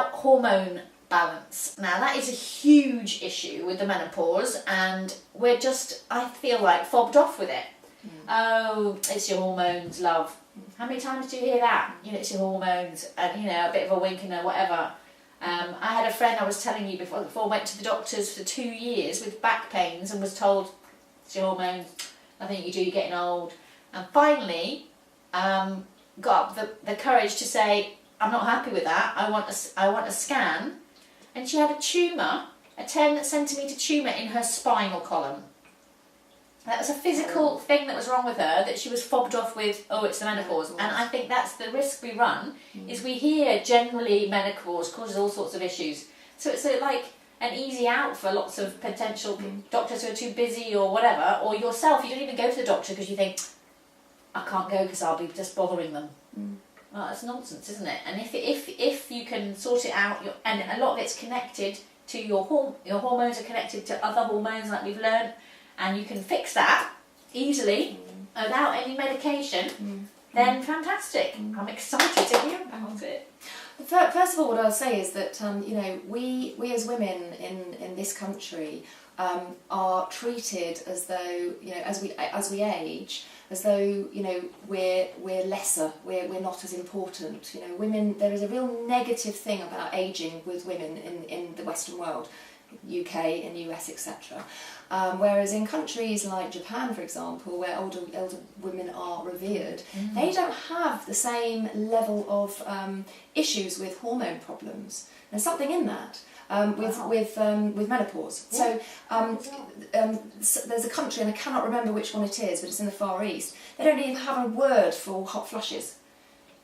about hormone balance. Now that is a huge issue with the menopause, and we're just, I feel like, fobbed off with it. Oh, it's your hormones, love. How many times do you hear that? You know, it's your hormones, and you know, a bit of a wink and a whatever. I had a friend I was telling you before went to the doctors for 2 years with back pains and was told it's your hormones, nothing you do, you're getting old. And finally got up the courage to say, I'm not happy with that, I want a scan. And she had a tumour, a 10 centimetre tumour in her spinal column. That was a physical thing that was wrong with her, that she was fobbed off with, oh, it's the menopause. And I think that's the risk we run, is we hear generally menopause causes all sorts of issues. So it's like an easy out for lots of potential doctors who are too busy or whatever, or yourself, you don't even go to the doctor because you think, I can't go because I'll be just bothering them. Well, that's nonsense, isn't it? And if you can sort it out, and a lot of it's connected to your hormones are connected to other hormones like we've learned, and you can fix that easily without any medication, then fantastic. I'm excited to hear about it. First of all, what I'll say is that you know, we as women in this country are treated as though, you know, as we age, as though, you know, we're lesser, we're not as important. You know, women, there is a real negative thing about aging with women in the Western world, UK and US, etc. Whereas in countries like Japan, for example, where older women are revered, they don't have the same level of issues with hormone problems. There's something in that. With menopause. Yeah. So there's a country, and I cannot remember which one it is, but it's in the Far East. They don't even have a word for hot flushes.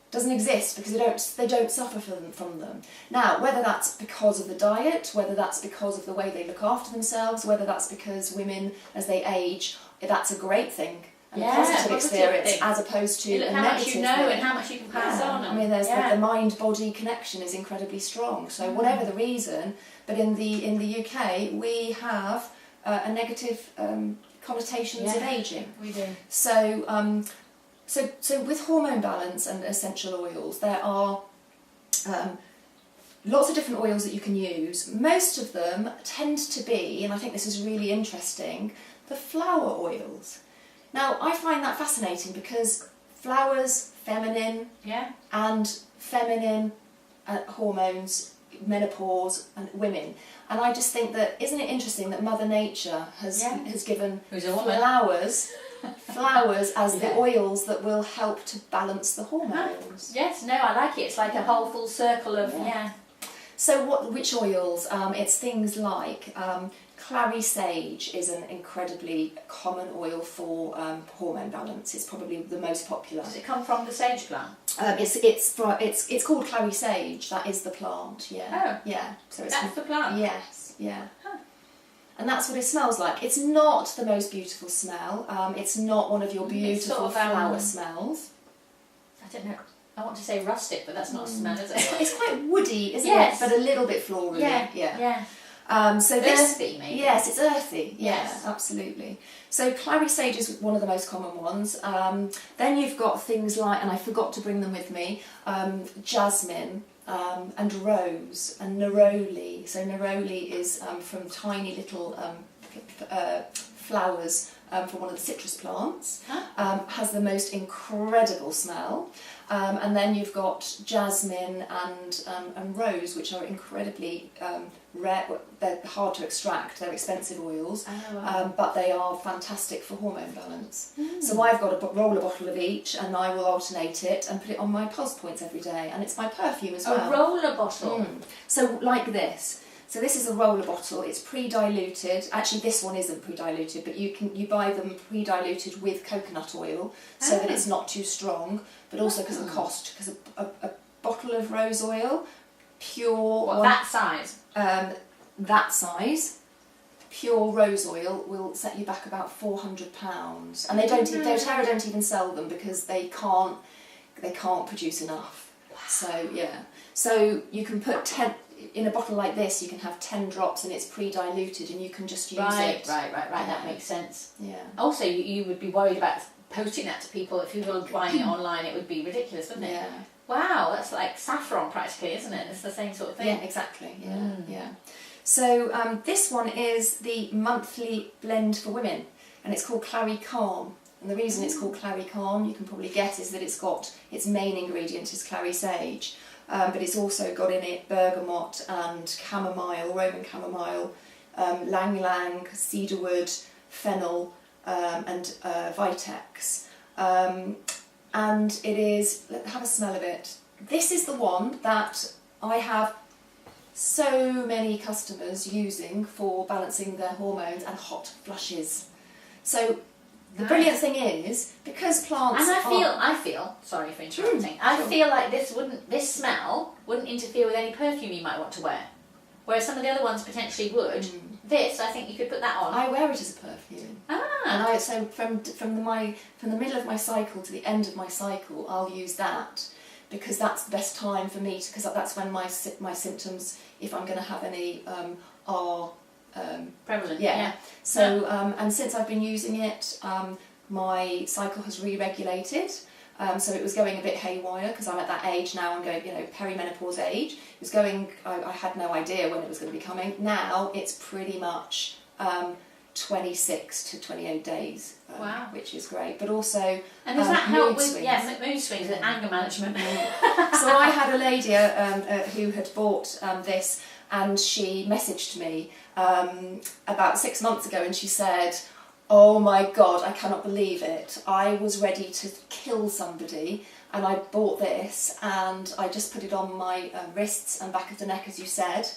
It doesn't exist because they don't suffer from them. Now, whether that's because of the diet, whether that's because of the way they look after themselves, whether that's because women, as they age, that's a great thing. And a positive experience thing, as opposed to a how negative much you know thing. and how much you can pass on. I mean, there's the mind-body connection is incredibly strong. So whatever the reason, but in the UK we have a negative connotations of ageing. We do. So so with hormone balance and essential oils, there are lots of different oils that you can use. Most of them tend to be, and I think this is really interesting, the flower oils. Now, I find that fascinating because flowers, feminine, and feminine hormones, menopause, and women. And I just think that, isn't it interesting that Mother Nature has given flowers as the oils that will help to balance the hormones. Yes, no, I like it. It's like a whole full circle of, So which oils? It's things like clary sage is an incredibly common oil for hormone balance. It's probably the most popular. Does it come from the sage plant? It's called clary sage. That is the plant. Yeah. Oh. Yeah. So that's the plant. Yes. Yeah. Huh. And that's what it smells like. It's not the most beautiful smell. It's not one of your beautiful sort of, flower smells. I don't know. I want to say rustic, but that's not a smell, is it? It's quite woody, isn't it? But a little bit florally. Yeah. So earthy, maybe. Yes, it's earthy. Yes, absolutely. So clary sage is one of the most common ones. Then you've got things like, and I forgot to bring them with me, jasmine and rose and neroli. So neroli is from tiny little flowers from one of the citrus plants. Has the most incredible smell. And then you've got jasmine and rose, which are incredibly rare. They're hard to extract. They're expensive oils, but they are fantastic for hormone balance. So I've got a roller bottle of each, and I will alternate it and put it on my pulse points every day. And it's my perfume as well. A roller bottle. So like this. So this is a roller bottle. It's pre-diluted. Actually, this one isn't pre-diluted, but you buy them pre-diluted with coconut oil, so that it's not too strong. But also because of cost, because a bottle of rose oil, pure. That size? That size, pure rose oil will set you back about £400, and they doTERRA don't even sell them because they can't produce enough. Wow. So so you can put 10. In a bottle like this, you can have 10 drops and it's pre-diluted and you can just use it. Right, that makes sense. Yeah. Also, you would be worried about posting that to people. If people were buying it online, it would be ridiculous, wouldn't it? Yeah. Wow, that's like saffron practically, isn't it? It's the same sort of thing. Yeah, exactly. Yeah, yeah. So this one is the monthly blend for women, and it's called Clary Calm. And the reason it's called Clary Calm, you can probably guess, is that it's got its main ingredient is clary sage, but it's also got in it bergamot and chamomile, Roman chamomile, lang lang, cedarwood, fennel, and vitex. And it is, have a smell of it. This is the one that I have so many customers using for balancing their hormones and hot flushes. So the brilliant thing is, because plants and I feel, sorry for interrupting, I feel like this smell wouldn't interfere with any perfume you might want to wear. Whereas some of the other ones potentially would. This, I think you could put that on. I wear it as a perfume. And so from the middle of my cycle to the end of my cycle, I'll use that, because that's the best time for me, because that's when my symptoms, if I'm going to have any, are prevalent. Yeah. So and since I've been using it, my cycle has re-regulated. So it was going a bit haywire, because I'm at that age now. I'm going, perimenopause age. It was going. I had no idea when it was going to be coming. Now it's pretty much 26 to 28 days. Wow, which is great. But also, and does that help with swings. mood swings and anger management? So I had a lady who had bought this, and she messaged me about 6 months ago, and she said, "Oh my God, I cannot believe it. I was ready to kill somebody, and I bought this, and I just put it on my wrists and back of the neck, as you said,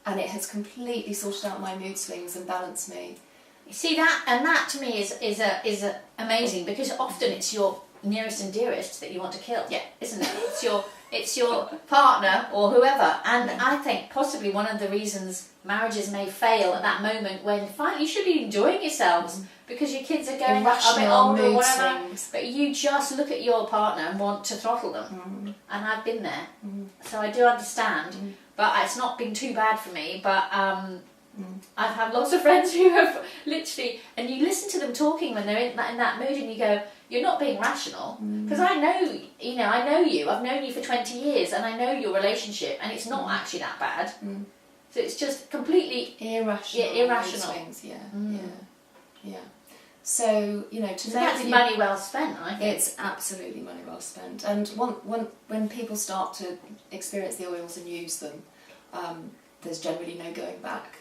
and it has completely sorted out my mood swings and balanced me." You see that, and that to me is amazing, because often it's your nearest and dearest that you want to kill. Yeah, isn't it? It's your partner or whoever, and I think possibly one of the reasons marriages may fail at that moment, when finally you should be enjoying yourselves because your kids are going up a bit older or whatever, but you just look at your partner and want to throttle them. And I've been there, so I do understand. But it's not been too bad for me. But I've had lots of friends who have literally, and you listen to them talking when they're in that mood, and you go, "You're not being rational," because I know you. I've known you for 20 years, and I know your relationship, and it's not actually that bad. So it's just completely irrational. Irrational. Swings, yeah. So that's money well spent. I think it's absolutely money well spent. And when people start to experience the oils and use them, there's generally no going back.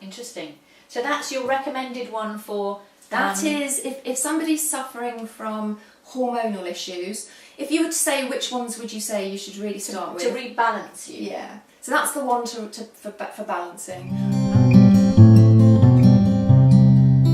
Interesting. So that's your recommended one for. That is, if somebody's suffering from hormonal issues, if you were to say which ones would you say you should really start with? To rebalance you. Yeah. So that's the one for balancing.